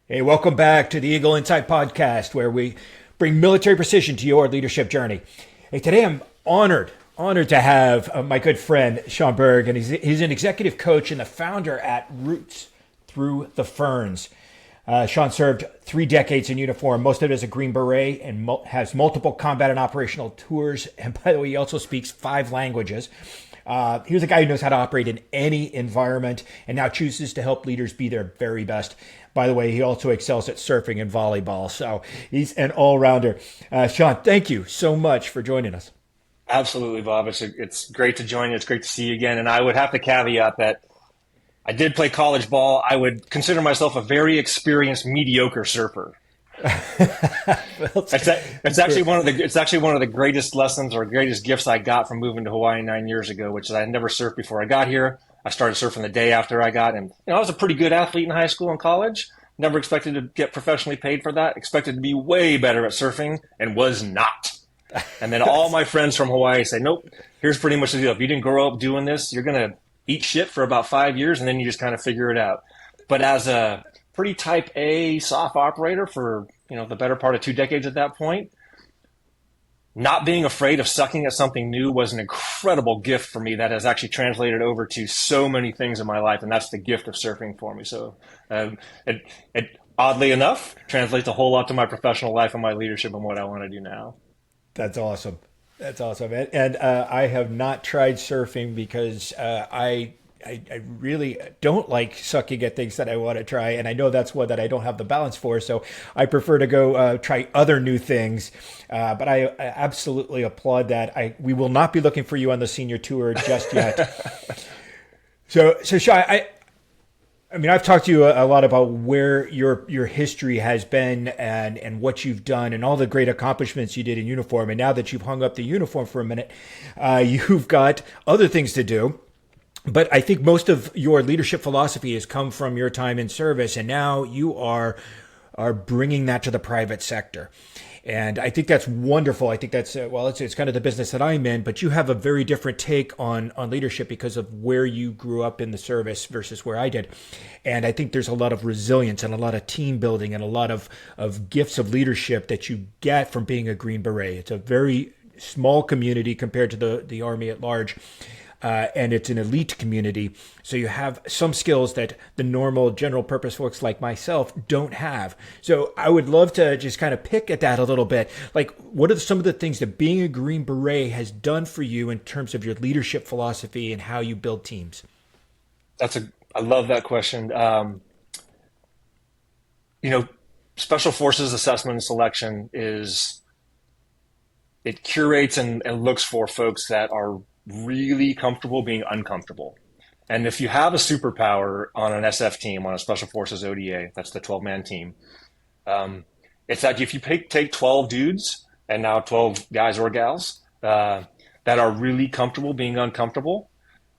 Hey, welcome back to the Eagle Insight Podcast, where we bring military precision to your leadership journey. Hey, today I'm honored to have my good friend Sean Berg, and he's an executive coach and the founder at Roots Through the Ferns. Sean served 3 decades in uniform, most of it as a Green Beret, and has multiple combat and operational tours. And by the way, he also speaks 5 languages. Here's a guy who knows how to operate in any environment and now chooses to help leaders be their very best. By the way, he also excels at surfing and volleyball, so he's an all-rounder. Sean, thank you so much for joining us. Absolutely, Bob. It's great to join you. It's great to see you again. And I would have to caveat that I did play college ball. I would consider myself a very experienced, mediocre surfer. It's actually one of the greatest lessons or greatest gifts I got from moving to Hawaii 9 years ago, which is I had never surfed before I got here. I started surfing the day after I got, and I was a pretty good athlete in high school and college. Never expected to get professionally paid for that. Expected to be way better at surfing, and was not. And then all my friends from Hawaii say, "Nope, here's pretty much the deal. If you didn't grow up doing this, you're gonna eat shit for about 5 years, and then you just kind of figure it out." But as a pretty type A soft operator for the better part of 2 decades at that point, not being afraid of sucking at something new was an incredible gift for me that has actually translated over to so many things in my life, and that's the gift of surfing for me. So it oddly enough translates a whole lot to my professional life and my leadership and what I want to do now. That's awesome. That's awesome. And I have not tried surfing because I really don't like sucking at things that I want to try. And I know that's one that I don't have the balance for. So I prefer to go try other new ththings. But I absolutely applaud that. We will not be looking for you on the senior tour just yet. So Shai, I mean, I've talked to you a lot about where your history has been and what you've done and all the great accomplishments you did in uniform. And now that you've hung up the uniform for a minute, you've got other things to do. But I think most of your leadership philosophy has come from your time in service, and now you are bringing that to the private sector. And I think that's wonderful. I think that's, it's kind of the business that I'm in, but you have a very different take on leadership because of where you grew up in the service versus where I did. And I think there's a lot of resilience and a lot of team building and a lot of gifts of leadership that you get from being a Green Beret. It's a very small community compared to the Army at large. And it's an elite community. So you have some skills that the normal general purpose folks like myself don't have. So I would love to just kind of pick at that a little bit. Like, what are some of the things that being a Green Beret has done for you in terms of your leadership philosophy and how you build teams? I love that question. Special Forces assessment and selection it curates and looks for folks that are really comfortable being uncomfortable. And if you have a superpower on an SF team, on a Special Forces ODA, that's the 12-man team, it's that if you take 12 dudes and now 12 guys or gals that are really comfortable being uncomfortable,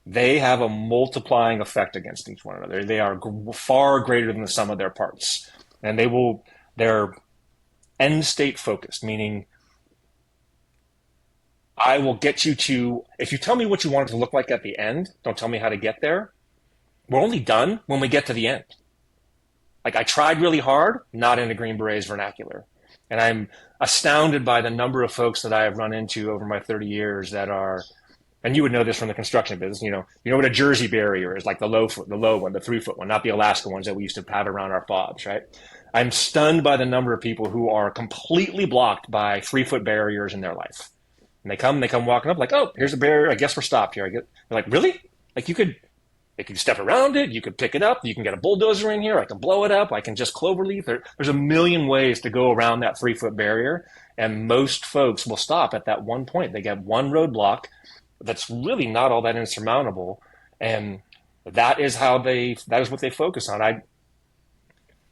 they have a multiplying effect against each one another. They are far greater than the sum of their parts. And they're end state focused, meaning I will get you to, if you tell me what you want it to look like at the end, don't tell me how to get there. We're only done when we get to the end. Like, I tried really hard, not in a Green Beret's vernacular. And I'm astounded by the number of folks that I have run into over my 30 years that are, and you would know this from the construction business, you know what a Jersey barrier is, like the low one, the 3-foot one, not the Alaska ones that we used to have around our fobs, right? I'm stunned by the number of people who are completely blocked by 3-foot barriers in their life. And they come walking up like, "Oh, here's a barrier. I guess we're stopped here." They're like, "Really? Like, you could step around it. You could pick it up. You can get a bulldozer in here. I can blow it up. I can just cloverleaf." There's a million ways to go around that 3-foot barrier. And most folks will stop at that one point. They get one roadblock that's really not all that insurmountable. And that is what they focus on.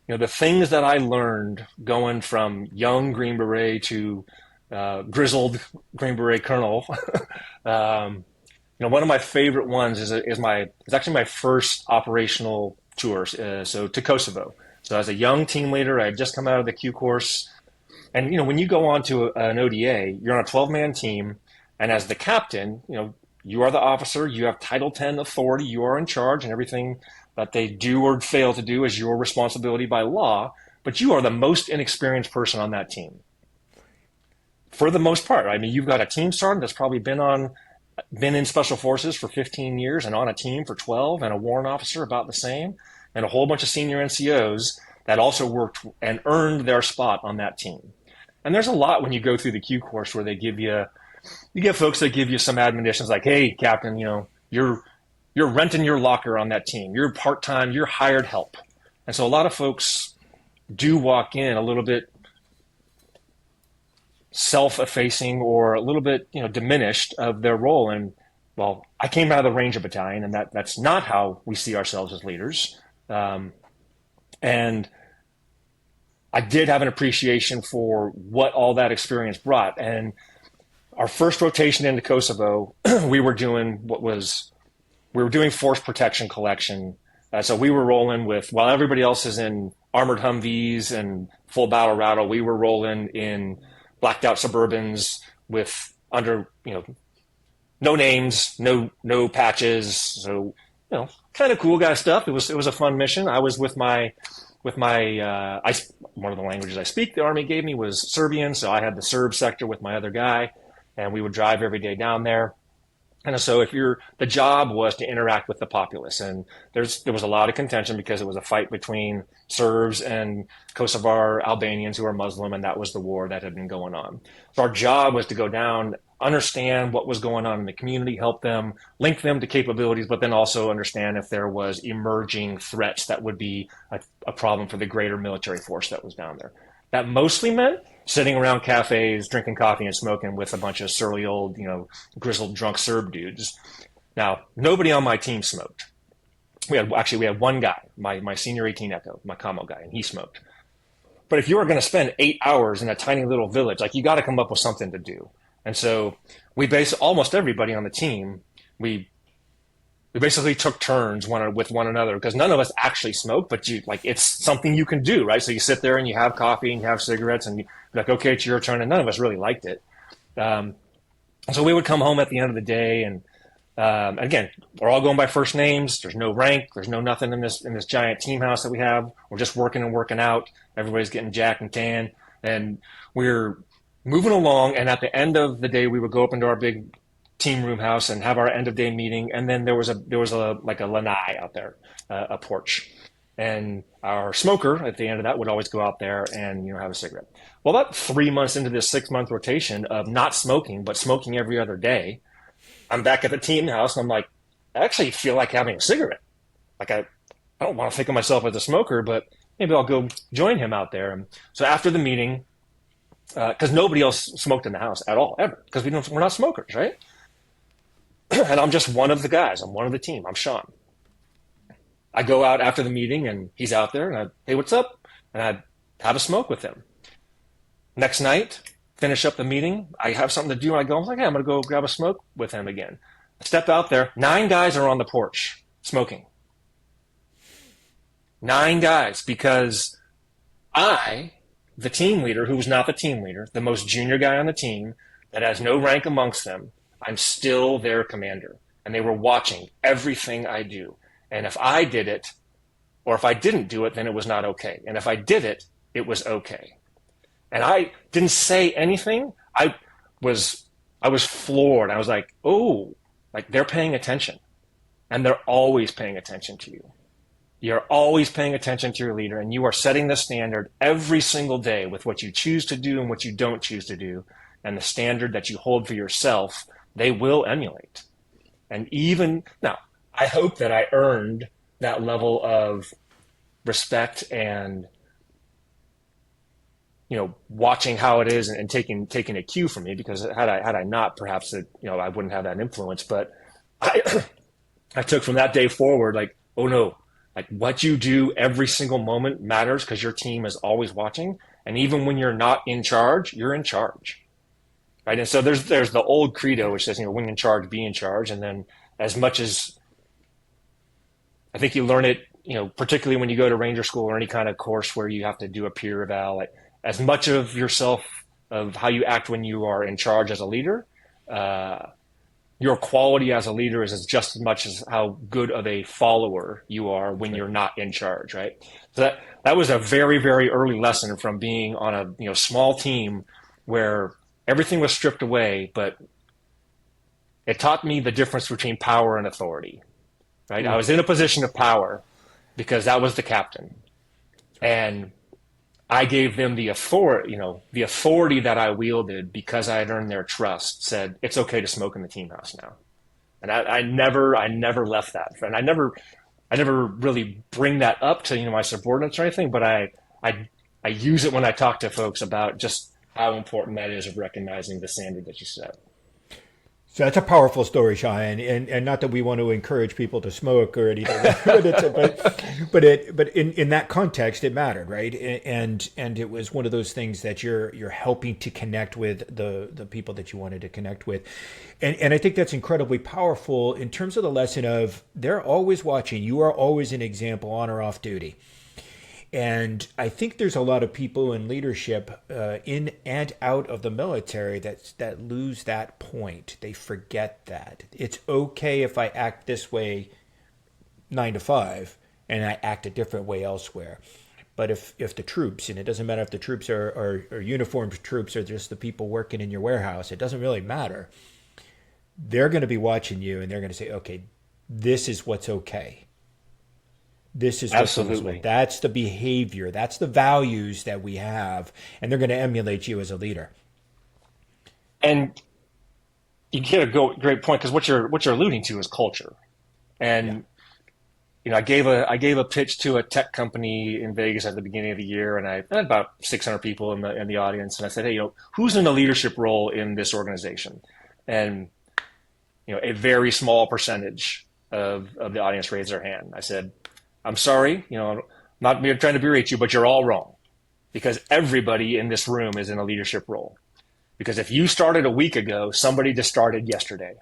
The things that I learned going from young Green Beret to grizzled Green Beret colonel. One of my favorite ones is actually my first operational tour. So to Kosovo. So as a young team leader, I had just come out of the Q course, and when you go on to an ODA, you're on a 12-man team, and as the captain, you are the officer. You have Title 10 authority. You are in charge, and everything that they do or fail to do is your responsibility by law. but you are the most inexperienced person on that team. For the most part, I mean, you've got a team sergeant that's probably been in special forces for 15 years and on a team for 12, and a warrant officer about the same, and a whole bunch of senior NCOs that also worked and earned their spot on that team. And there's a lot when you go through the Q course where they you get folks that give you some admonitions like, hey, Captain, you're renting your locker on that team. You're part-time, you're hired help. And so a lot of folks do walk in a little bit self-effacing or a little bit, diminished of their role. And well, I came out of the Ranger Battalion, and that's not how we see ourselves as leaders. And I did have an appreciation for what all that experience brought. And our first rotation into Kosovo, we were doing force protection collection. So we were rolling with, while everybody else is in armored Humvees and full battle rattle, we were rolling in blacked out Suburbans with under, no names, no patches. So, kind of cool guy stuff. It was a fun mission. I was with my one of the languages I speak, the Army gave me was Serbian. So I had the Serb sector with my other guy, and we would drive every day down there. And so the job was to interact with the populace, and there was a lot of contention because it was a fight between Serbs and Kosovar Albanians who are Muslim, and that was the war that had been going on. So our job was to go down, understand what was going on in the community, help them, link them to capabilities, but then also understand if there was emerging threats that would be a problem for the greater military force that was down there. That mostly meant sitting around cafes, drinking coffee and smoking with a bunch of surly old, grizzled drunk Serb dudes. Now, nobody on my team smoked. We had one guy, my senior 18 Echo, my commo guy, and he smoked. But if you were going to spend 8 hours in a tiny little village, you got to come up with something to do. And so almost everybody on the team, we basically took turns with one another because none of us actually smoked, but it's something you can do, right? So you sit there and you have coffee and you have cigarettes and you're like, okay, it's your turn. And none of us really liked it. So we would come home at the end of the day and again, we're all going by first names. There's no rank. There's no nothing in this giant team house that we have. We're just working and working out. Everybody's getting jacked and tan, and we're moving along. And at the end of the day, we would go up into our big team room house and have our end of day meeting. And then there was a lanai out there, a porch, and our smoker at the end of that would always go out there and have a cigarette. Well, about 3 months into this 6-month rotation of not smoking but smoking every other day, I'm back at the team house and I'm like, I actually feel like having a cigarette. I don't want to think of myself as a smoker, but maybe I'll go join him out there. And so after the meeting, because nobody else smoked in the house at all, ever, because we're not smokers, right? And I'm just one of the guys. I'm one of the team. I'm Sean. I go out after the meeting and he's out there and hey, what's up? And I have a smoke with him. Next night, finish up the meeting. I have something to do. And I was like, hey, I'm going to go grab a smoke with him again. I step out there. 9 guys are on the porch smoking. 9 guys, because I, the team leader, who was not the team leader, the most junior guy on the team that has no rank amongst them, I'm still their commander. And they were watching everything I do. And if I did it, or if I didn't do it, then it was not okay. And if I did it, it was okay. And I didn't say anything. I was floored. I was like, oh, they're paying attention. And they're always paying attention to you. You're always paying attention to your leader, and you are setting the standard every single day with what you choose to do and what you don't choose to do. And the standard that you hold for yourself, they will emulate. And even now, I hope that I earned that level of respect and, watching how it is and taking a cue from me, because had I not, perhaps I wouldn't have that influence. But I took from that day forward, oh no, what you do every single moment matters because your team is always watching. And even when you're not in charge, you're in charge. Right. And so there's the old credo, which says, when in charge, be in charge. And then as much as I think you learn it, particularly when you go to Ranger School or any kind of course where you have to do a peer eval, as much of yourself, of how you act when you are in charge as a leader, your quality as a leader is just as much as how good of a follower you are when Right. you're not in charge, right? So that was a very, very early lesson from being on a small team where everything was stripped away, but it taught me the difference between power and authority, right? I Ooh. was in a position of power because that was the captain. That's right. And I gave them the authority that I wielded because I had earned their trust, said, it's okay to smoke in the team house now. And I never left that. And I never really bring that up to, my subordinates or anything, but I use it when I talk to folks about just how important that is of recognizing the standard that you set. So that's a powerful story, Sean, and not that we want to encourage people to smoke or anything, but in that context, it mattered, right? And it was one of those things that you're helping to connect with the people that you wanted to connect with, and I think that's incredibly powerful in terms of the lesson of they're always watching. You are always an example on or off duty. And I think there's a lot of people in leadership in and out of the military that lose that point. They forget that it's okay if I act this way 9 to 5, and I act a different way elsewhere. But if the troops, and it doesn't matter if the troops are uniformed troops or just the people working in your warehouse, it doesn't really matter. They're going to be watching you, and they're going to say, okay, this is what's okay. This is what goes with. Absolutely. That's the behavior. That's the values that we have, and they're going to emulate you as a leader. And you get a great point because what you're alluding to is culture. Yeah. And I gave a pitch to a tech company in Vegas at the beginning of the year, and I had about 600 people in the audience, and I said, hey, who's in a leadership role in this organization? And a very small percentage of the audience raised their hand. I said, I'm sorry, I'm not trying to berate you, but you're all wrong because everybody in this room is in a leadership role. Because if you started a week ago, somebody just started yesterday.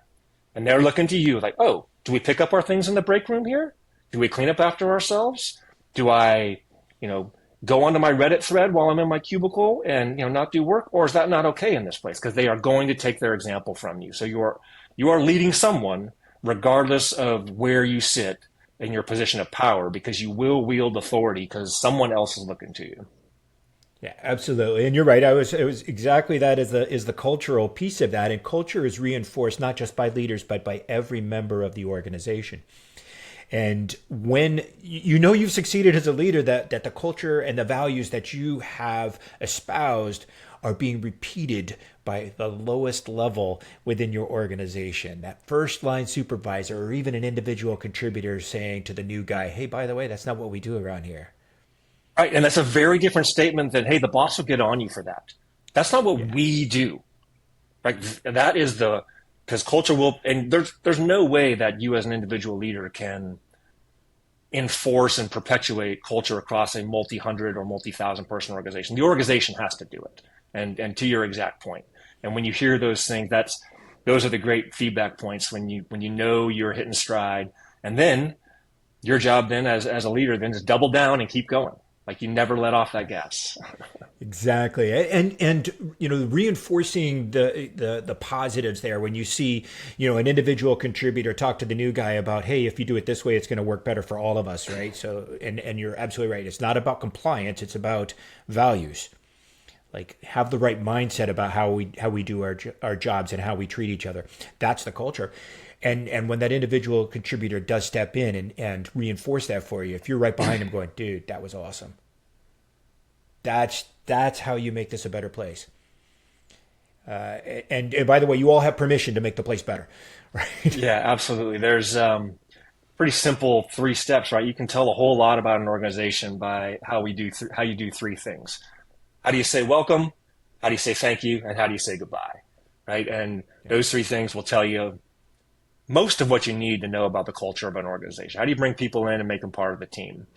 And they're looking to you like, oh, do we pick up our things in the break room here? Do we clean up after ourselves? Do I, go onto my Reddit thread while I'm in my cubicle and, not do work? Or is that not okay in this place? Because they are going to take their example from you. So you are leading someone regardless of where you sit in your position of power because you will wield authority because someone else is looking to you. Yeah, absolutely. And you're right. It was exactly that is the cultural piece of that. And culture is reinforced not just by leaders, but by every member of the organization. And when you've succeeded as a leader, that the culture and the values that you have espoused are being repeated by the lowest level within your organization. That first line supervisor or even an individual contributor saying to the new guy, hey, by the way, that's not what we do around here. Right. And that's a very different statement than, hey, the boss will get on you for that. That's not what Yeah. we do. Right. That is because culture will, and there's no way that you as an individual leader can enforce and perpetuate culture across a multi-hundred or multi-thousand person organization. The organization has to do it. And to your exact point. And when you hear those things, those are the great feedback points when you know you're hitting stride. And then your job then as a leader then is double down and keep going. Like you never let off that gas. Exactly, and reinforcing the positives there when you see an individual contributor talk to the new guy about, hey, if you do it this way, it's going to work better for all of us, right? So and you're absolutely right. It's not about compliance; it's about values. Like have the right mindset about how we do our jobs and how we treat each other. That's the culture. And when that individual contributor does step in and reinforce that for you, if you're right behind him going, dude, that was awesome. That's how you make this a better place. And by the way, you all have permission to make the place better, right? Yeah, absolutely. There's pretty simple 3 steps, right? You can tell a whole lot about an organization by how you do 3 things. How do you say welcome? How do you say thank you? And how do you say goodbye? Right? And those 3 things will tell you most of what you need to know about the culture of an organization. How do you bring people in and make them part of the team?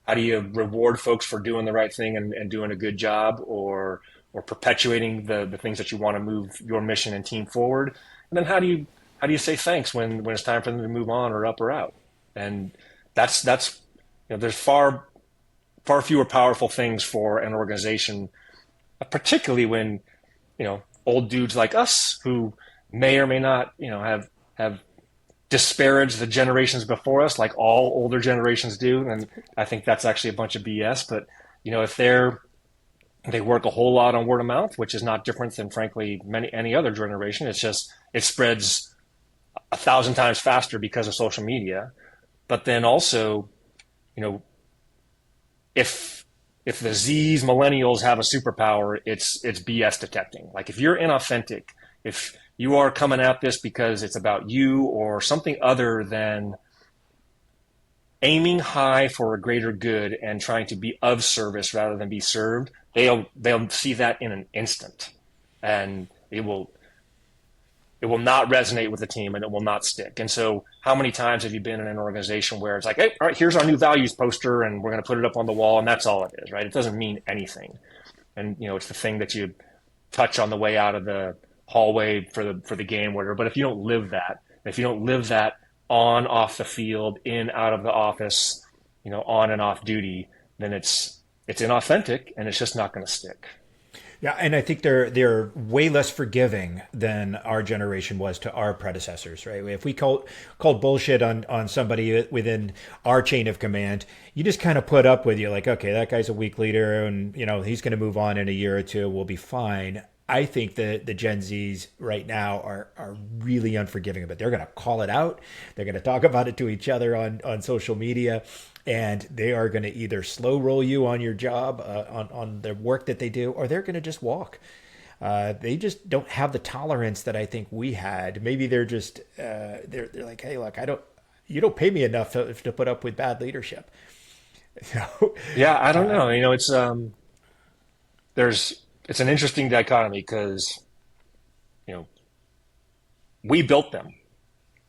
How do you reward folks for doing the right thing and doing a good job or perpetuating the things that you want to move your mission and team forward? And then how do you say thanks when it's time for them to move on or up or out? And that's there's far fewer powerful things for an organization, particularly when old dudes like us who may or may not have have disparaged the generations before us, like all older generations do. And I think that's actually a bunch of BS. But if they work a whole lot on word of mouth, which is not different than frankly any other generation. It's just it spreads 1,000 times faster because of social media. But then also, if the Z's millennials have a superpower, it's BS detecting. Like if you're inauthentic, if you are coming at this because it's about you or something other than aiming high for a greater good and trying to be of service rather than be served, they'll see that in an instant, and it will not resonate with the team and it will not stick. And so how many times have you been in an organization where it's like, hey, all right, here's our new values poster and we're going to put it up on the wall and that's all it is, right? It doesn't mean anything. And it's the thing that you touch on the way out of the hallway for the game, whatever. But if you don't live that on, off the field, in, out of the office, on and off duty, then it's inauthentic and it's just not going to stick. Yeah, and I think they're way less forgiving than our generation was to our predecessors, right? If we called bullshit on somebody within our chain of command, you just kind of put up with, you like, okay, that guy's a weak leader, and he's going to move on in a year or two, we'll be fine. I think the Gen Zs right now are really unforgiving, but they're going to call it out. They're going to talk about it to each other on social media, and they are going to either slow roll you on your job, on the work that they do, or they're going to just walk. They just don't have the tolerance that I think we had. Maybe they're just they're like, hey, look, you don't pay me enough to put up with bad leadership. Yeah, I don't know. It's an interesting dichotomy because, we built them.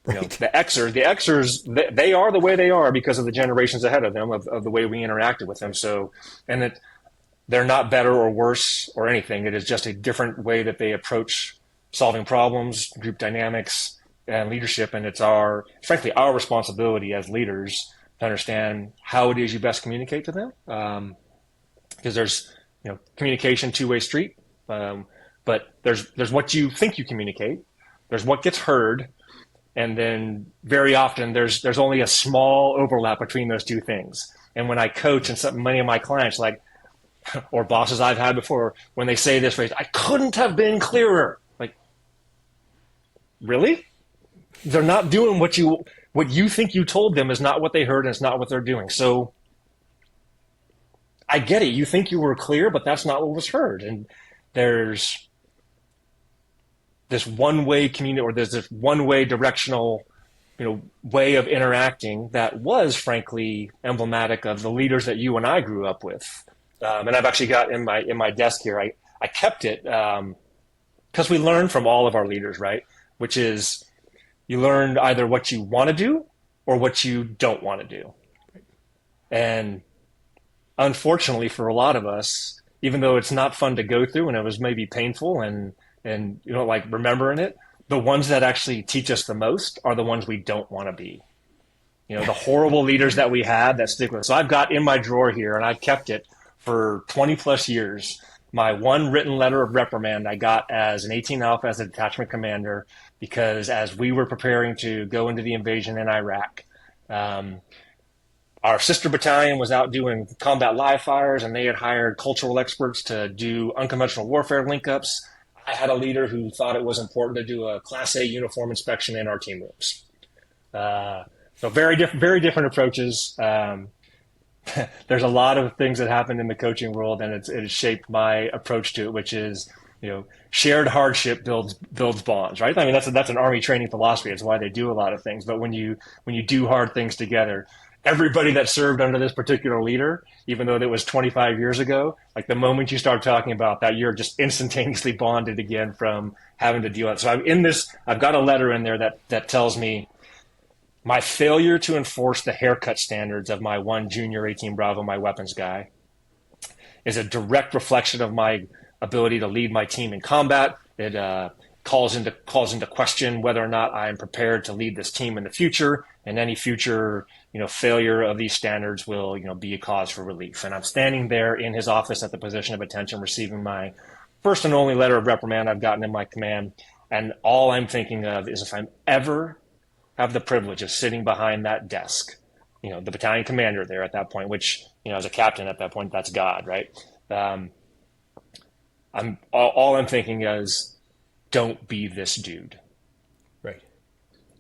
Right. The Xers, they are the way they are because of the generations ahead of them, of the way we interacted with them. So, and they're not better or worse or anything. It is just a different way that they approach solving problems, group dynamics, and leadership. And it's frankly, our responsibility as leaders to understand how it is you best communicate to them. Because there's, communication, two-way street. But there's what you think you communicate. There's what gets heard. And then very often there's only a small overlap between those two things. And when I coach and many of my clients, like, or bosses I've had before, when they say this phrase, I couldn't have been clearer. Like, really? They're not doing what you think you told them is not what they heard and it's not what they're doing. So I get it. You think you were clear, but that's not what was heard. And there's this one-way community, or there's this one-way directional, way of interacting that was frankly emblematic of the leaders that you and I grew up with. And I've actually got in my desk here, I kept it because we learned from all of our leaders, right? Which is you learned either what you want to do or what you don't want to do. And unfortunately for a lot of us, even though it's not fun to go through and it was maybe painful and like remembering it, the ones that actually teach us the most are the ones we don't want to be. The horrible leaders that we had that stick with us. So I've got in my drawer here, and I've kept it for 20 plus years, my one written letter of reprimand I got as an 18 Alpha as a detachment commander, because as we were preparing to go into the invasion in Iraq, our sister battalion was out doing combat live fires, and they had hired cultural experts to do unconventional warfare link-ups. I had a leader who thought it was important to do a Class A uniform inspection in our team rooms. So very different approaches. There's a lot of things that happened in the coaching world, and it has shaped my approach to it, which is, shared hardship builds bonds, right? I mean, that's an Army training philosophy. It's why they do a lot of things. But when you do hard things together, everybody that served under this particular leader, even though that was 25 years ago, like the moment you start talking about that, you're just instantaneously bonded again from having to deal with it. So I've got a letter in there that tells me my failure to enforce the haircut standards of my one junior 18 Bravo, my weapons guy, is a direct reflection of my ability to lead my team in combat. It calls into question whether or not I'm prepared to lead this team in the future, and any future failure of these standards will be a cause for relief. And I'm standing there in his office at the position of attention, receiving my first and only letter of reprimand I've gotten in my command, and all I'm thinking of is if I'm ever have the privilege of sitting behind that desk, the battalion commander there at that point, which, as a captain at that point, that's God, right? Um, all I'm thinking is, don't be this dude. Right.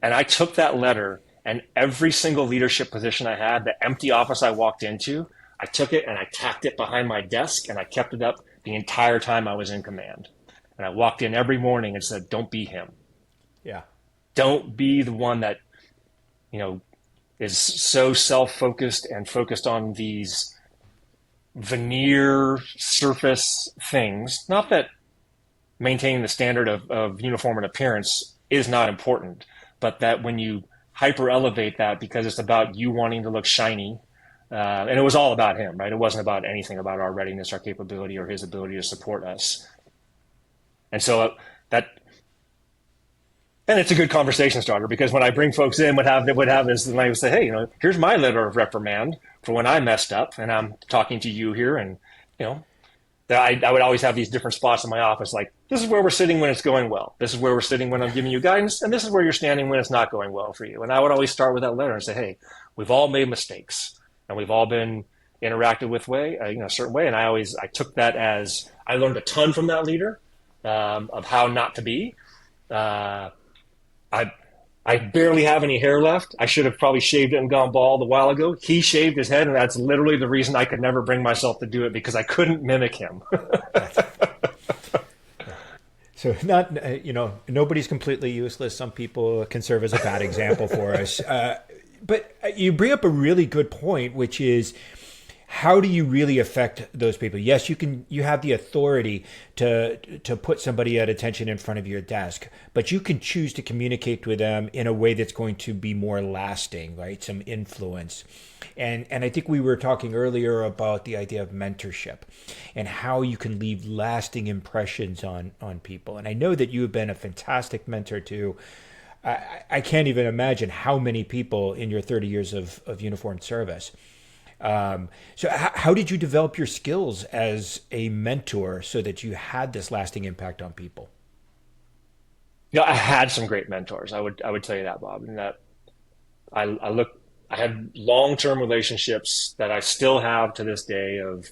And I took that letter, and every single leadership position I had, the empty office I walked into, I took it and I tacked it behind my desk, and I kept it up the entire time I was in command. And I walked in every morning and said, don't be him. Yeah. Don't be the one that, is so self-focused and focused on these veneer surface things. Not that maintaining the standard of uniform and appearance is not important, but that when you hyper elevate that because it's about you wanting to look shiny, and it was all about him, right? It wasn't about anything about our readiness, our capability, or his ability to support us. And so and it's a good conversation starter, because when I bring folks in, what have is, and I would say, hey, here's my letter of reprimand for when I messed up, and I'm talking to you here, and I would always have these different spots in my office, like, this is where we're sitting when it's going well. This is where we're sitting when I'm giving you guidance, and this is where you're standing when it's not going well for you. And I would always start with that letter and say, hey, we've all made mistakes, and we've all been interacted with a certain way. And I took that as, I learned a ton from that leader, of how not to be. I barely have any hair left. I should have probably shaved it and gone bald a while ago. He shaved his head, and that's literally the reason I could never bring myself to do it, because I couldn't mimic him. So nobody's completely useless. Some people can serve as a bad example for us. But you bring up a really good point, which is, how do you really affect those people? Yes, you have the authority to put somebody at attention in front of your desk, but you can choose to communicate with them in a way that's going to be more lasting, right? Some influence. And I think we were talking earlier about the idea of mentorship and how you can leave lasting impressions on people. And I know that you have been a fantastic mentor to, I can't even imagine how many people in your 30 years of uniformed service. So how did you develop your skills as a mentor so that you had this lasting impact on people? I had some great mentors. I would tell you that, Bob, and that I had long-term relationships that I still have to this day of,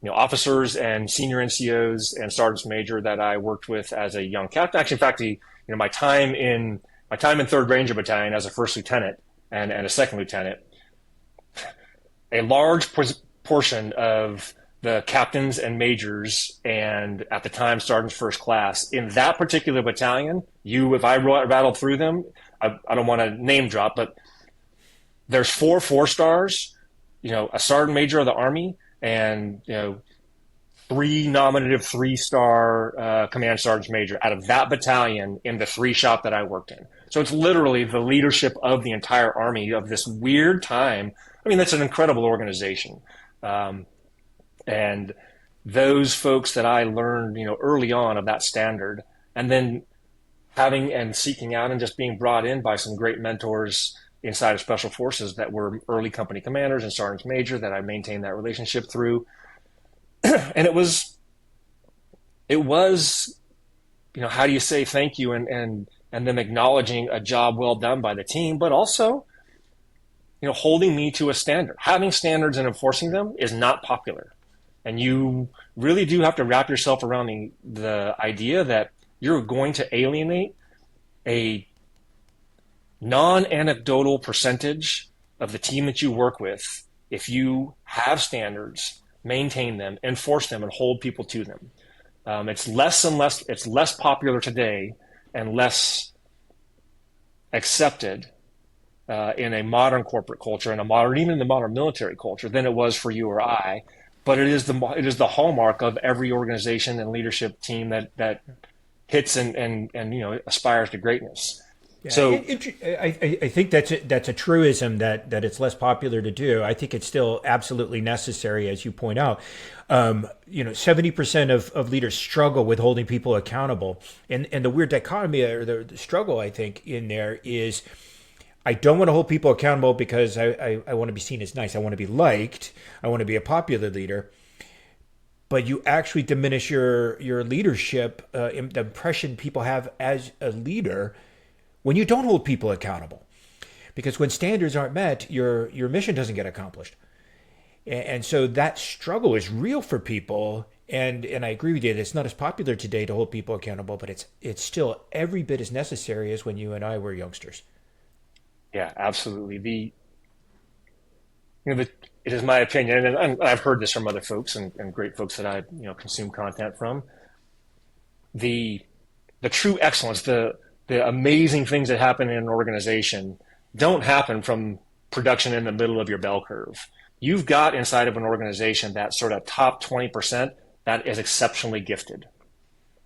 officers and senior NCOs and sergeants major that I worked with as a young captain. Actually, in fact, my time in 3rd Ranger Battalion as a first lieutenant and a second lieutenant, a large portion of the captains and majors, and at the time sergeants first class in that particular battalion, if I rattled through them, I don't want to name drop, but there's 4 4-stars, a sergeant major of the Army, and 3 nominative 3-star command sergeant major out of that battalion in the 3 shop that I worked in. So it's literally the leadership of the entire Army of this weird time. I mean, that's an incredible organization. And those folks that I learned, early on of that standard, and then having and seeking out and just being brought in by some great mentors inside of Special Forces that were early company commanders and sergeants major that I maintained that relationship through. And it was, how do you say thank you and them acknowledging a job well done by the team, but also, holding me to a standard. Having standards and enforcing them is not popular. And you really do have to wrap yourself around the idea that you're going to alienate a non-anecdotal percentage of the team that you work with if you have standards, maintain them, enforce them, and hold people to them. It's less popular today and less accepted in a modern corporate culture and even in the modern military culture than it was for you or I. But it is the hallmark of every organization and leadership team that hits and aspires to greatness. Yeah, so I think that's a truism that it's less popular to do. I think it's still absolutely necessary, as you point out. 70% of leaders struggle with holding people accountable, and the weird dichotomy or the struggle I think in there is, I don't want to hold people accountable because I want to be seen as nice. I want to be liked. I want to be a popular leader. But you actually diminish your leadership, the impression people have as a leader when you don't hold people accountable. Because when standards aren't met, your mission doesn't get accomplished. And so that struggle is real for people. And I agree with you, it's not as popular today to hold people accountable, but it's still every bit as necessary as when you and I were youngsters. Yeah, absolutely. It is my opinion, and I've heard this from other folks and great folks that I consume content from. The true excellence, the amazing things that happen in an organization don't happen from production in the middle of your bell curve. You've got inside of an organization that sort of top 20% that is exceptionally gifted.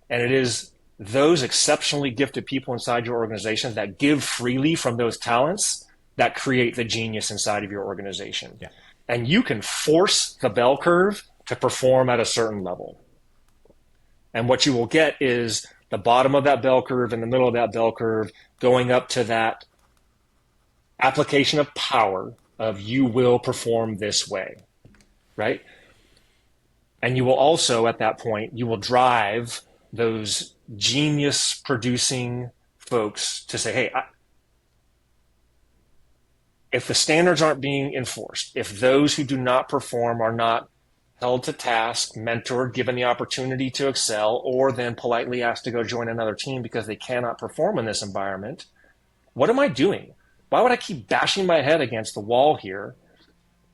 And it is those exceptionally gifted people inside your organization that give freely from those talents that create the genius inside of your organization. Yeah. And you can force the bell curve to perform at a certain level. And what you will get is the bottom of that bell curve and the middle of that bell curve going up to that application of power of you will perform this way, right? And you will also, at that point, you will drive those genius producing folks to say, hey, if the standards aren't being enforced, if those who do not perform are not held to task, mentored, given the opportunity to excel, or then politely asked to go join another team because they cannot perform in this environment, what am I doing? Why would I keep bashing my head against the wall here,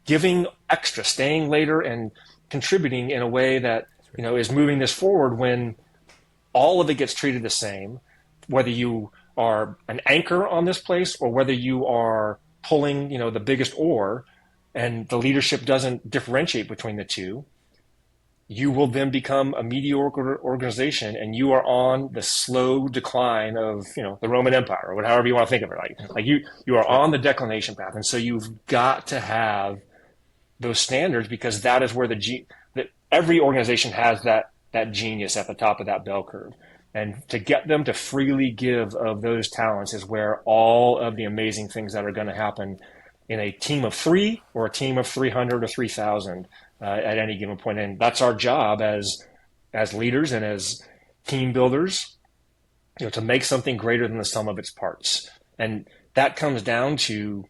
giving extra, staying later, and contributing in a way that is moving this forward when all of it gets treated the same, whether you are an anchor on this place or whether you are pulling the biggest oar, and the leadership doesn't differentiate between the two, you will then become a mediocre organization, and you are on the slow decline of the Roman Empire, or however you want to think of it. Like you are on the declination path, and so you've got to have those standards, because that is where that every organization has that genius at the top of that bell curve, and to get them to freely give of those talents is where all of the amazing things that are going to happen in a team of 3 or a team of 300 or 3,000 at any given point. And that's our job as leaders and as team builders, to make something greater than the sum of its parts. And that comes down to,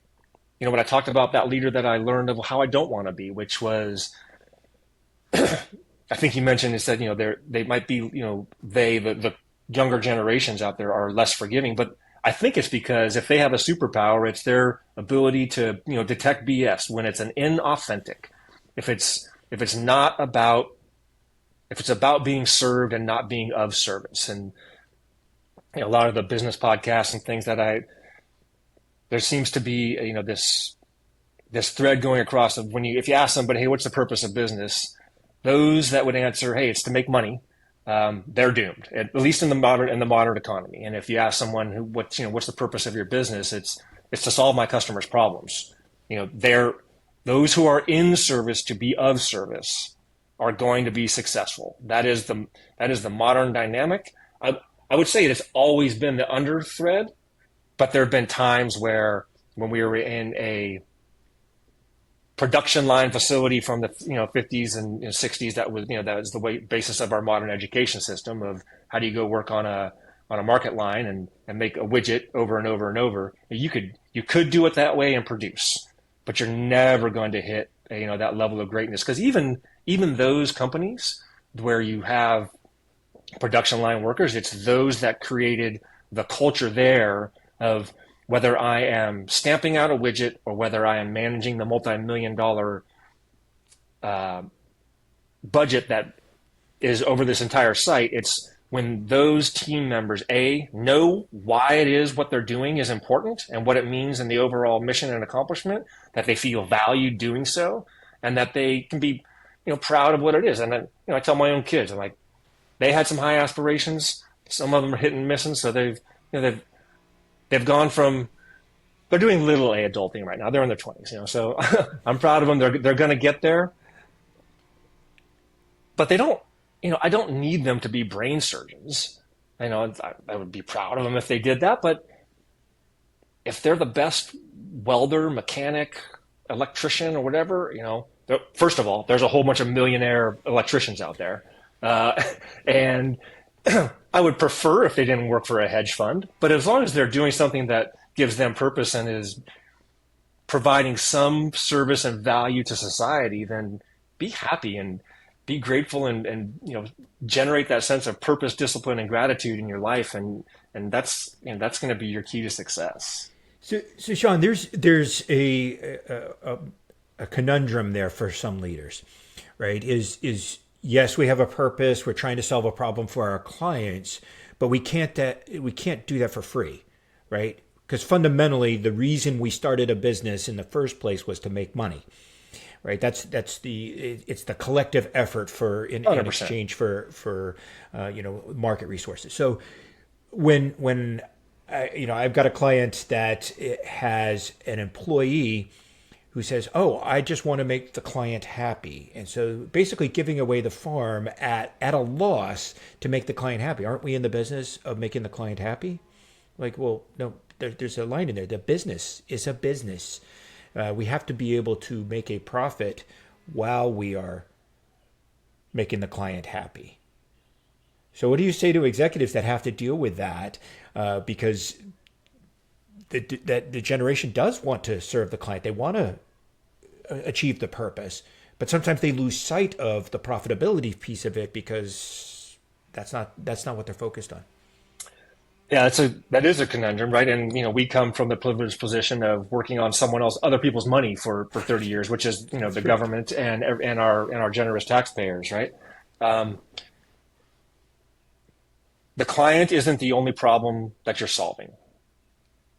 when I talked about that leader that I learned of how I don't want to be, which was, I think you mentioned, is that, they might be, the younger generations out there are less forgiving, but I think it's because if they have a superpower, it's their ability to, detect BS when it's an inauthentic. If it's about being served and not being of service. And a lot of the business podcasts and things that there seems to be, this thread going across of if you ask somebody, hey, what's the purpose of business? Those that would answer, hey, it's to make money. They're doomed, at least in the modern economy. And if you ask someone what's the purpose of your business, it's to solve my customers' problems. Those who are in service to be of service are going to be successful. That is the modern dynamic. I would say it has always been the under thread, but there have been times where when we were in a production line facility from the 50s and 60s, that was the basis of our modern education system of how do you go work on a market line and make a widget over and over and over. You could do it that way and produce, but you're never going to hit that level of greatness, because even those companies where you have production line workers, it's those that created the culture there of whether I am stamping out a widget or whether I am managing the multi-million-dollar budget that is over this entire site. It's when those team members, know why it is what they're doing is important and what it means in the overall mission and accomplishment, that they feel valued doing so, and that they can be, proud of what it is. And then, I tell my own kids, I'm like, they had some high aspirations. Some of them are hitting and missing. So they've gone from, they're doing little A adulting right now. They're in their 20s, so I'm proud of them. They're going to get there, but they don't, I don't need them to be brain surgeons. I would be proud of them if they did that, but if they're the best welder, mechanic, electrician, or whatever, first of all, there's a whole bunch of millionaire electricians out there. And I would prefer if they didn't work for a hedge fund, but as long as they're doing something that gives them purpose and is providing some service and value to society, then be happy and be grateful and generate that sense of purpose, discipline, and gratitude in your life, and that's going to be your key to success. So Sean, there's a conundrum there for some leaders, right? Is yes, we have a purpose, we're trying to solve a problem for our clients, but we can't do that for free, right? Because fundamentally, the reason we started a business in the first place was to make money, right? It's the collective effort in exchange for market resources. So when I've got a client that has an employee who says, "Oh, I just want to make the client happy," and so basically giving away the farm at a loss to make the client happy. Aren't we in the business of making the client happy? Like, well, no, there's a line in there. The business is a business. We have to be able to make a profit while we are making the client happy. So what do you say to executives that have to deal with that? Because the generation does want to serve the client. They want to achieve the purpose, but sometimes they lose sight of the profitability piece of it because that's not what they're focused on. Yeah, that is a conundrum, right? And we come from the privileged position of working on other people's money for 30 years, which is the government and our generous taxpayers, right? The client isn't the only problem that you're solving.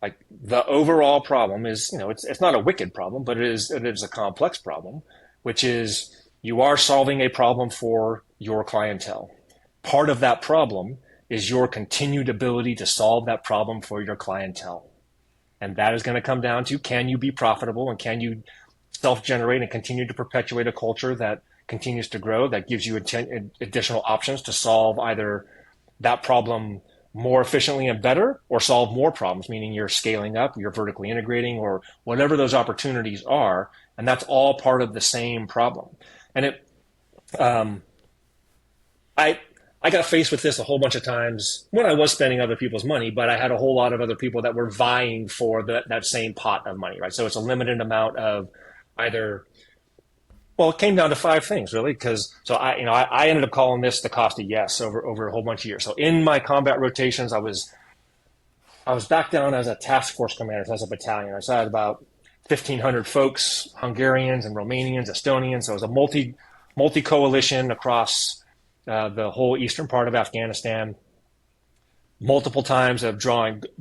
Like the overall problem is, it's not a wicked problem, but it is a complex problem, which is you are solving a problem for your clientele. Part of that problem is your continued ability to solve that problem for your clientele. And that is going to come down to, can you be profitable and can you self-generate and continue to perpetuate a culture that continues to grow, that gives you additional options to solve either that problem more efficiently and better, or solve more problems, meaning you're scaling up, you're vertically integrating, or whatever those opportunities are. And that's all part of the same problem. And I got faced with this a whole bunch of times when I was spending other people's money, but I had a whole lot of other people that were vying for that same pot of money, right? So it's a limited amount of either. Well, it came down to five things, really, I ended up calling this the cost of yes over a whole bunch of years. So in my combat rotations, I was back down as a task force commander, as a battalion. So I had about 1,500 folks, Hungarians and Romanians, Estonians. So it was a multi coalition across the whole eastern part of Afghanistan. Multiple times of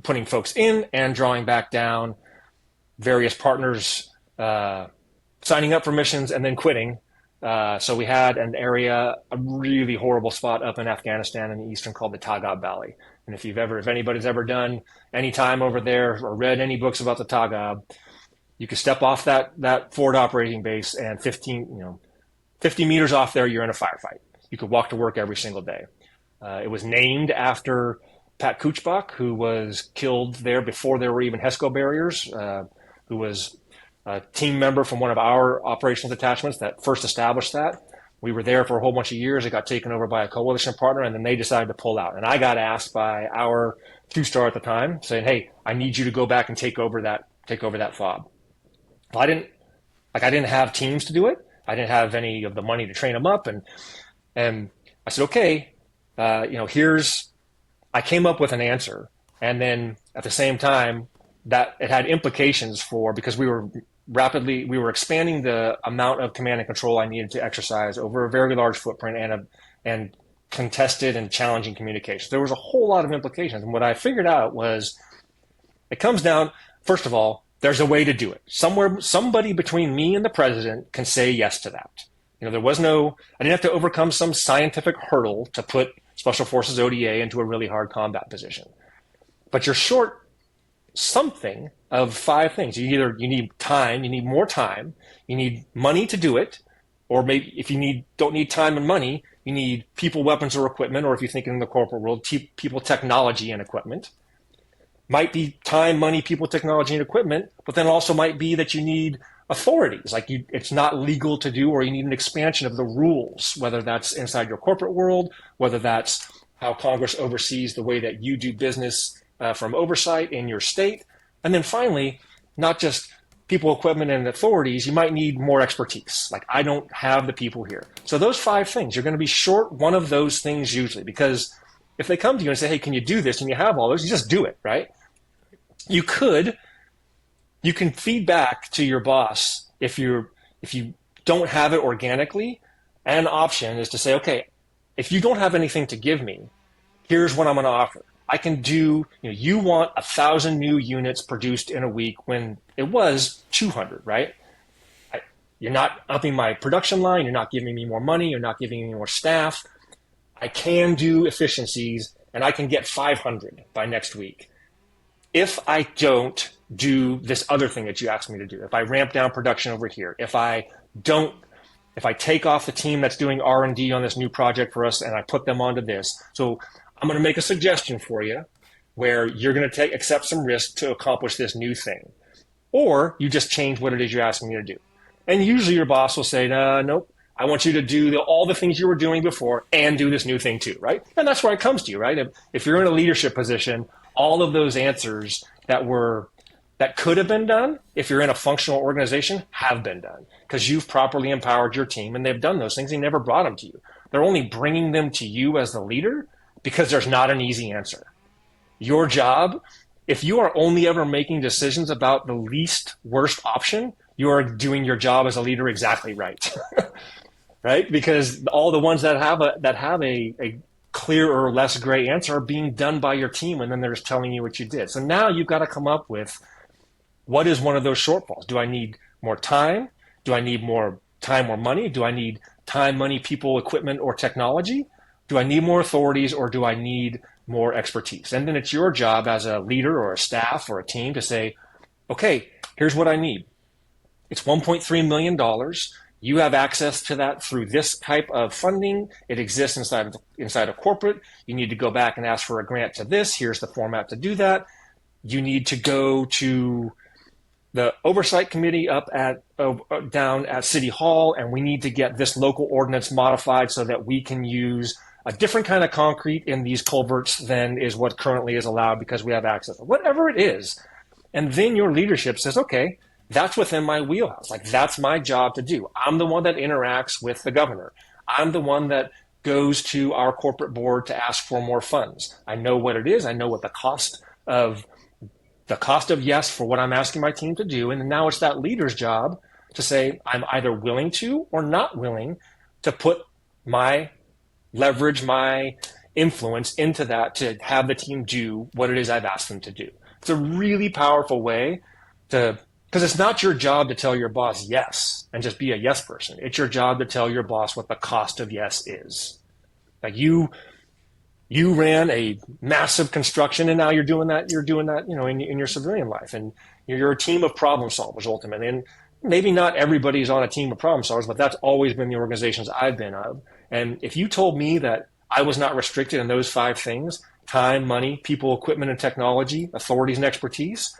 putting folks in and drawing back down. Various partners. Signing up for missions and then quitting. So we had a really horrible spot up in Afghanistan in the eastern called the Tagab Valley. And if anybody's ever done any time over there or read any books about the Tagab, you could step off that forward operating base and 50 meters off there, you're in a firefight. You could walk to work every single day. It was named after Pat Kuchbach, who was killed there before there were even HESCO barriers, who was a team member from one of our operational detachments that first established that. We were there for a whole bunch of years. It got taken over by a coalition partner, and then they decided to pull out. And I got asked by our two-star at the time, saying, "Hey, I need you to go back and take over that FOB." Well, I didn't have teams to do it. I didn't have any of the money to train them up, and I said, "Okay, I came up with an answer, and then at the same time, that it had implications because we were expanding the amount of command and control I needed to exercise over a very large footprint and contested and challenging communications. There was a whole lot of implications. And what I figured out was it comes down, first of all, there's a way to do it. Somebody between me and the president can say yes to that. I didn't have to overcome some scientific hurdle to put Special Forces ODA into a really hard combat position. But you're short something of five things. You need time, you need more time, you need money to do it, or maybe if you don't need time and money, you need people, weapons, or equipment, or if you think in the corporate world, people, technology, and equipment. Might be time, money, people, technology, and equipment, but then also might be that you need authorities, it's not legal to do, or you need an expansion of the rules, whether that's inside your corporate world, whether that's how Congress oversees the way that you do business from oversight in your state. And then finally, not just people, equipment, and authorities, you might need more expertise. Like, I don't have the people here. So those 5 things, you're going to be short one of those things usually, because if they come to you and say, hey, can you do this? And you have all those, you just do it, right? You can feed back to your boss if you don't have it organically. An option is to say, okay, if you don't have anything to give me, here's what I'm going to offer. I can do, you want 1,000 new units produced in a week when it was 200, right? You're not upping my production line. You're not giving me more money. You're not giving me more staff. I can do efficiencies, and I can get 500 by next week. If I don't do this other thing that you asked me to do, if I ramp down production over here, if I take off the team that's doing R&D on this new project for us and I put them onto this. So I'm going to make a suggestion for you where you're going to accept some risk to accomplish this new thing. Or you just change what it is you're asking me to do. And usually your boss will say, nope, I want you to do all the things you were doing before and do this new thing too, right? And that's where it comes to you, right? If you're in a leadership position, all of those answers that could have been done, if you're in a functional organization, have been done because you've properly empowered your team and they've done those things. They never brought them to you. They're only bringing them to you as the leader because there's not an easy answer. Your job, if you are only ever making decisions about the least worst option, you are doing your job as a leader exactly right, right? Because all the ones that have a clear or less gray answer are being done by your team, and then they're just telling you what you did. So now you've got to come up with, what is one of those shortfalls? Do I need more time? Do I need more time or money? Do I need time, money, people, equipment, or technology? Do I need more authorities, or do I need more expertise? And then it's your job as a leader or a staff or a team to say, okay, here's what I need. It's $1.3 million. You have access to that through this type of funding. It exists inside of corporate. You need to go back and ask for a grant to this. Here's the format to do that. You need to go to the oversight committee down at City Hall, and we need to get this local ordinance modified so that we can use a different kind of concrete in these culverts than is what currently is allowed because we have access. Whatever it is. And then your leadership says, okay, that's within my wheelhouse. Like, that's my job to do. I'm the one that interacts with the governor. I'm the one that goes to our corporate board to ask for more funds. I know what it is. I know what the cost of yes for what I'm asking my team to do. And now it's that leader's job to say, I'm either willing to or not willing to put my leverage, my influence into that to have the team do what it is I've asked them to do. It's a really powerful way because it's not your job to tell your boss yes and just be a yes person. It's your job to tell your boss what the cost of yes is. Like, you ran a massive construction, and now you're doing that, in your civilian life, and you're a team of problem solvers ultimately. And maybe not everybody's on a team of problem solvers, but that's always been the organizations I've been of. And if you told me that I was not restricted in those 5 things, time, money, people, equipment, and technology, authorities, and expertise,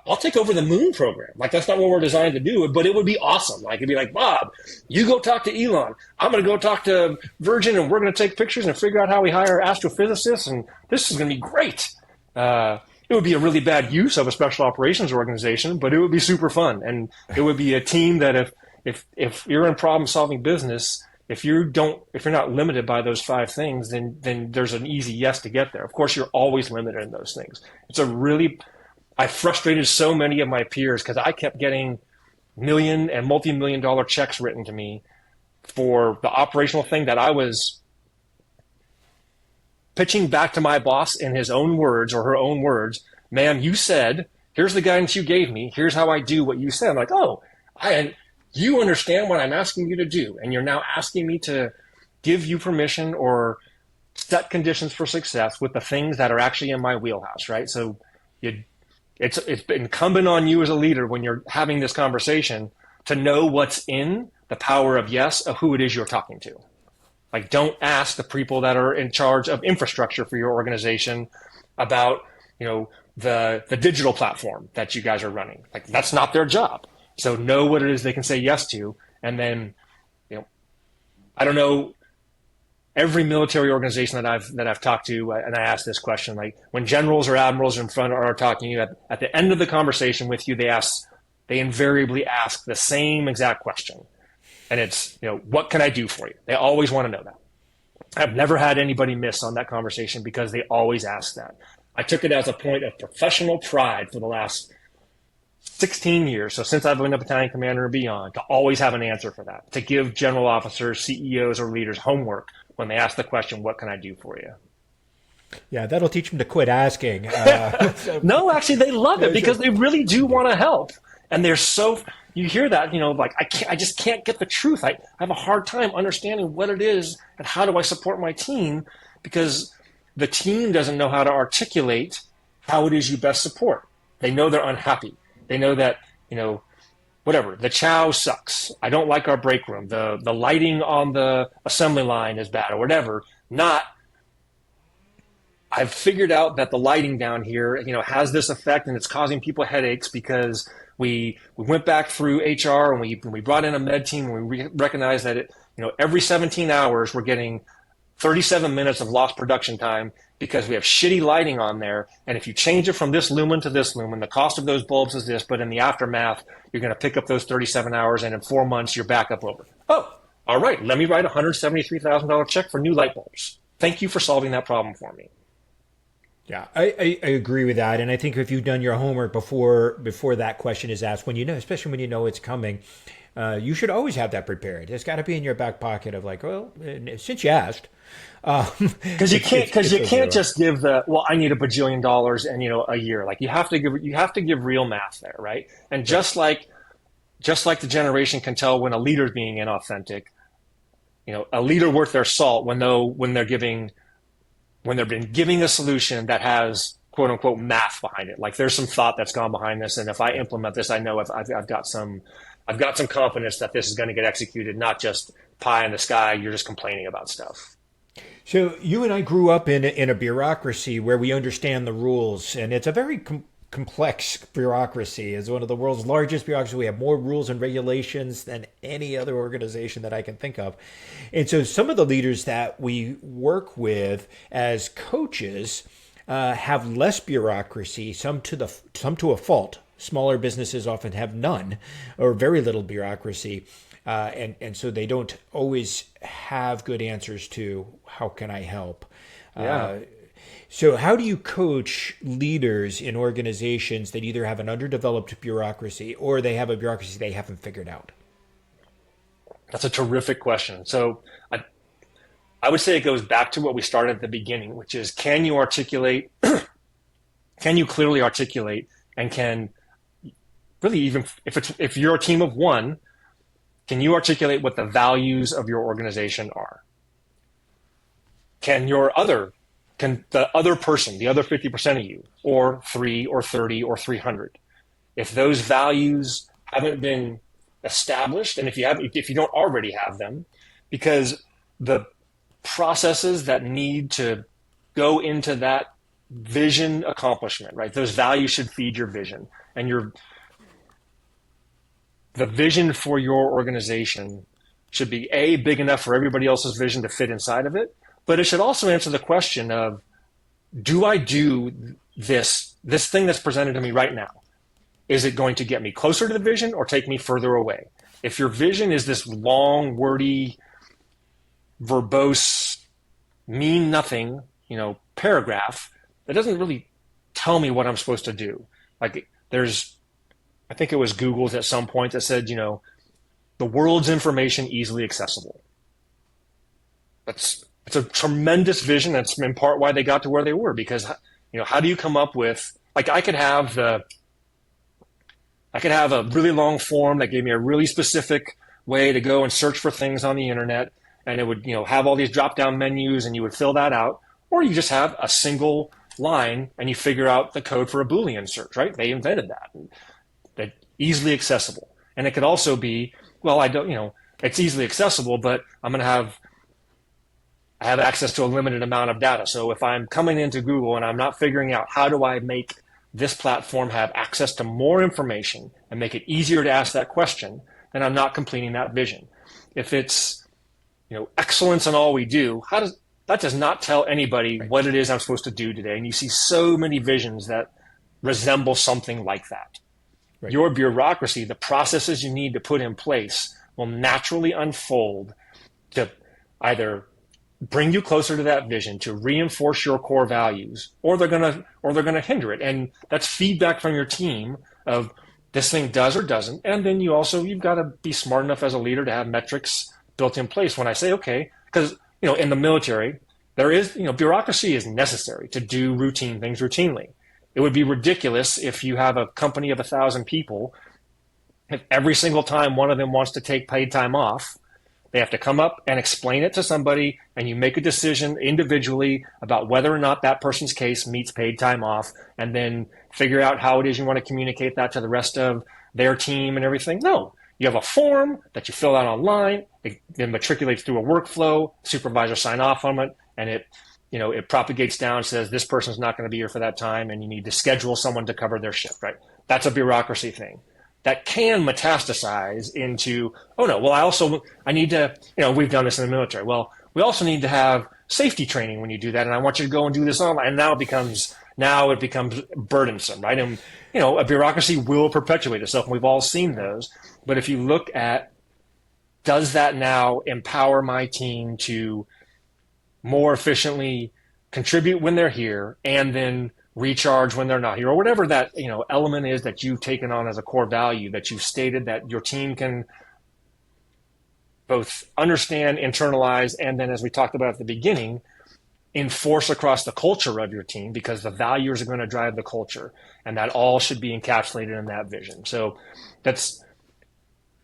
I'll take over the moon program. Like, that's not what we're designed to do, but it would be awesome. Like, it'd be like, Bob, you go talk to Elon. I'm going to go talk to Virgin, and we're going to take pictures and figure out how we hire astrophysicists, and this is going to be great. It would be a really bad use of a special operations organization, but it would be super fun. And it would be a team that if you're in problem solving business, if you're not limited by those 5 things, then there's an easy yes to get there. Of course, you're always limited in those things. I frustrated so many of my peers because I kept getting million and multi-million dollar checks written to me for the operational thing that I was pitching back to my boss in his own words or her own words. Ma'am, you said, here's the guidance you gave me. Here's how I do what you said. I'm like, you understand what I'm asking you to do. And you're now asking me to give you permission or set conditions for success with the things that are actually in my wheelhouse, right? So it's incumbent on you as a leader when you're having this conversation to know what's in the power of yes of who it is you're talking to. Like, don't ask the people that are in charge of infrastructure for your organization about, the digital platform that you guys are running. Like, that's not their job. So know what it is they can say yes to. And then, I don't know every military organization that I've talked to, and I ask this question, like when generals or admirals in front are talking to you at the end of the conversation with you, they invariably ask the same exact question. And it's, what can I do for you? They always want to know that. I've never had anybody miss on that conversation because they always ask that. I took it as a point of professional pride for the last 16 years, so since I've been a battalion commander and beyond, to always have an answer for that, to give general officers, CEOs, or leaders homework when they ask the question, what can I do for you? Yeah, that'll teach them to quit asking. No, actually, they love it because they really do want to help. And you hear that, like, I just can't get the truth. I have a hard time understanding what it is and how do I support my team, because the team doesn't know how to articulate how it is you best support. They know they're unhappy. They know that, whatever, the chow sucks. I don't like our break room. The lighting on the assembly line is bad, or whatever. I've figured out that the lighting down here, has this effect and it's causing people headaches because we went back through HR and we brought in a med team and we recognized that every 17 hours we're getting 37 minutes of lost production time because we have shitty lighting on there. And if you change it from this lumen to this lumen, the cost of those bulbs is this, but in the aftermath, you're going to pick up those 37 hours and in 4 months, you're back up over. Oh, all right. Let me write a $173,000 check for new light bulbs. Thank you for solving that problem for me. Yeah, I agree with that. And I think if you've done your homework before that question is asked, especially when you know it's coming, you should always have that prepared. It's got to be in your back pocket of like, well, since you asked. Because you can't just give I need $1 bajillion and a year. Like you have to give real math there, right? And just like the generation can tell when a leader's being inauthentic, a leader worth their salt when they're been giving a solution that has quote unquote math behind it. Like there's some thought that's gone behind this, and if I implement this, I know I've got some confidence that this is going to get executed, not just pie in the sky. You're just complaining about stuff. So you and I grew up in a bureaucracy where we understand the rules, and it's a very complex bureaucracy. It's one of the world's largest bureaucracies. We have more rules and regulations than any other organization that I can think of. And so some of the leaders that we work with as coaches have less bureaucracy, some to a fault. Smaller businesses often have none or very little bureaucracy. And so they don't always have good answers to how can I help? Yeah. So how do you coach leaders in organizations that either have an underdeveloped bureaucracy or they have a bureaucracy they haven't figured out? That's a terrific question. So I would say it goes back to what we started at the beginning, which is can you clearly articulate, and can really, even if you're a team of one, can you articulate what the values of your organization are? Can the other person, the other 50% of you, or 3 or 30 or 300, if those values haven't been established, and if you don't already have them, because the processes that need to go into that vision accomplishment, right? Those values should feed your vision, and the vision for your organization should be big enough for everybody else's vision to fit inside of it, but it should also answer the question of, do I do this thing that's presented to me right now? Is it going to get me closer to the vision or take me further away? If your vision is this long, wordy, verbose, mean nothing, paragraph, that doesn't really tell me what I'm supposed to do. Like I think it was Google's at some point that said, the world's information easily accessible. It's a tremendous vision. That's in part why they got to where they were, because, how do you come up with, like, I could have a really long form that gave me a really specific way to go and search for things on the internet, and it would, have all these drop-down menus, and you would fill that out, or you just have a single line and you figure out the code for a Boolean search, right? They invented that. That easily accessible. And it could also be, it's easily accessible, but I have access to a limited amount of data. So if I'm coming into Google and I'm not figuring out how do I make this platform have access to more information and make it easier to ask that question, then I'm not completing that vision. If it's excellence in all we do. That does not tell anybody Right. what it is I'm supposed to do today. And you see so many visions that resemble something like that. Right. Your bureaucracy, the processes you need to put in place, will naturally unfold to either bring you closer to that vision, to reinforce your core values, or they're gonna hinder it. And that's feedback from your team of this thing does or doesn't. And then you've got to be smart enough as a leader to have metrics built in place when I say, okay, because in the military, there is, bureaucracy is necessary to do routine things routinely. It would be ridiculous if you have a company of 1,000 people, if every single time one of them wants to take paid time off, they have to come up and explain it to somebody, and you make a decision individually about whether or not that person's case meets paid time off, and then figure out how it is you want to communicate that to the rest of their team and everything. No, you have a form that you fill out online. It matriculates through a workflow. Supervisor sign off on it, and it propagates down. Says this person's not going to be here for that time, and you need to schedule someone to cover their shift. Right? That's a bureaucracy thing that can metastasize into, oh no, well, I need to, we've done this in the military. Well, we also need to have safety training when you do that. And I want you to go and do this online. And now it becomes burdensome, right? And, a bureaucracy will perpetuate itself. And we've all seen those. But if you look at, does that now empower my team to more efficiently contribute when they're here and then recharge when they're not here, or whatever that element is that you've taken on as a core value that you've stated that your team can both understand, internalize, and then, as we talked about at the beginning, enforce across the culture of your team, because the values are going to drive the culture, and that all should be encapsulated in that vision. So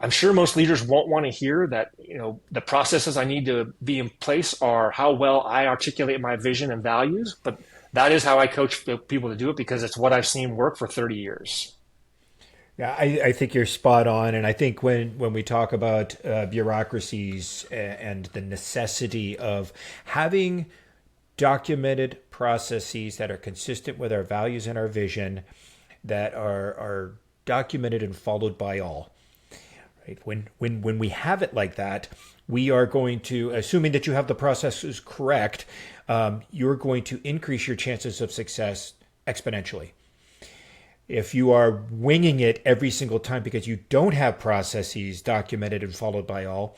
I'm sure most leaders won't want to hear that, the processes I need to be in place are how well I articulate my vision and values, but that is how I coach people to do it, because it's what I've seen work for 30 years. Yeah, I think you're spot on. And I think when we talk about bureaucracies and the necessity of having documented processes that are consistent with our values and our vision, that are documented and followed by all. Right? When we have it like that, we are going to, assuming that you have the processes correct, you're going to increase your chances of success exponentially. If you are winging it every single time because you don't have processes documented and followed by all,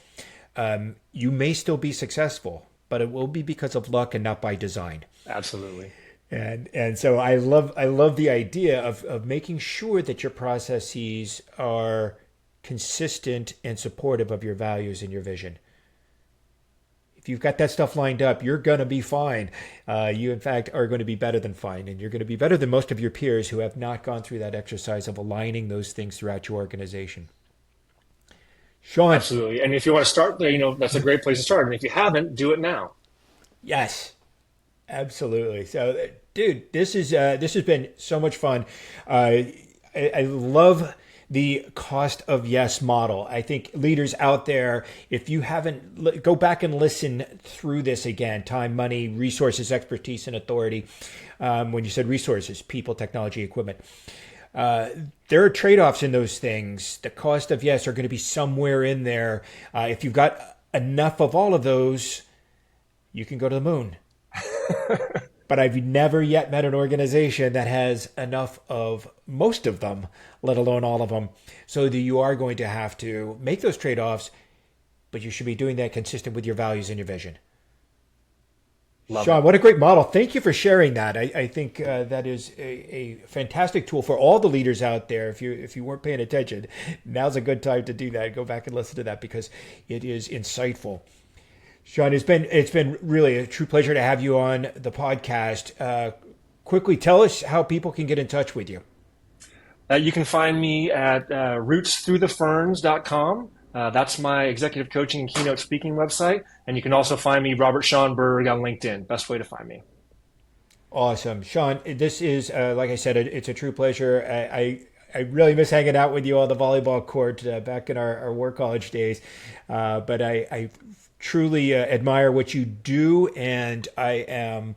you may still be successful, but it will be because of luck and not by design. Absolutely. And so I love the idea of making sure that your processes are consistent and supportive of your values and your vision. If you've got that stuff lined up, you're going to be fine. You, in fact, are going to be better than fine. And you're going to be better than most of your peers who have not gone through that exercise of aligning those things throughout your organization. Sean. Absolutely. And if you want to start there, that's a great place to start. And if you haven't, do it now. Yes, absolutely. So, dude, this has been so much fun. I love the cost of yes model. I think leaders out there, if you haven't, go back and listen through this again: time, money, resources, expertise, and authority. When you said resources, people, technology, equipment. There are trade-offs in those things. The cost of yes are going to be somewhere in there. If you've got enough of all of those, you can go to the moon. But I've never yet met an organization that has enough of most of them, let alone all of them. So that you are going to have to make those trade-offs, but you should be doing that consistent with your values and your vision. Love Sean, it. what a great model. Thank you for sharing that. I think that is a fantastic tool for all the leaders out there. If you weren't paying attention, now's a good time to do that. Go back and listen to that because it is insightful. Sean, it's been really a true pleasure to have you on the podcast. Quickly, tell us how people can get in touch with you. You can find me at rootsthroughtheferns.com. That's my executive coaching and keynote speaking website. And you can also find me, Robert Sean Berg, on LinkedIn. Best way to find me. Awesome. Sean, this is, like I said, it's a true pleasure. I really miss hanging out with you on the volleyball court back in our war college days. But I truly admire what you do, and I'm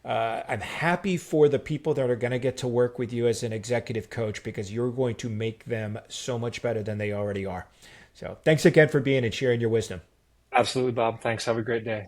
happy for the people that are going to get to work with you as an executive coach, because you're going to make them so much better than they already are. So thanks again for being and sharing your wisdom. Absolutely, Bob. Thanks. Have a great day.